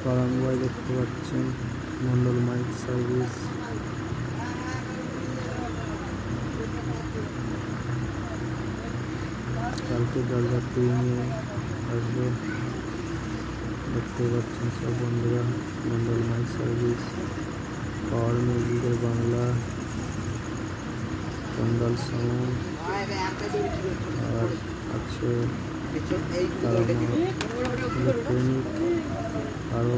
পারাঙ্গয় দেখতে পাচ্ছেন, Mondal mic service. কালকে জলযাত্রী নিয়ে আসবে, দেখতে পাচ্ছেন সব বন্ধুরা। মন্ডল মাইক সার্ভিস, পাওয়ার মিউজিকের বাংলা, চন্ডাল সাউন্ড, আর আছে ইলেকট্রনিক, আরও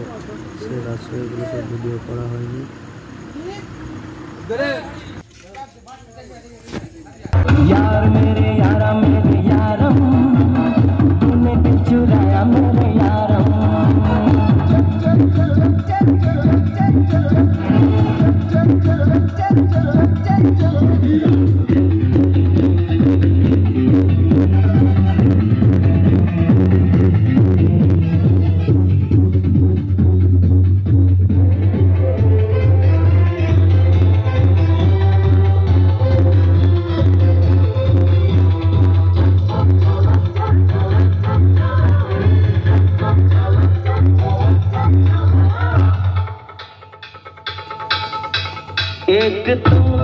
সেট আছে, এগুলো সব ভিডিও করা হয়নি। यार मेरे यारा मेरे यारम, तूने दिल चुराया मेरे यारम। एक तुम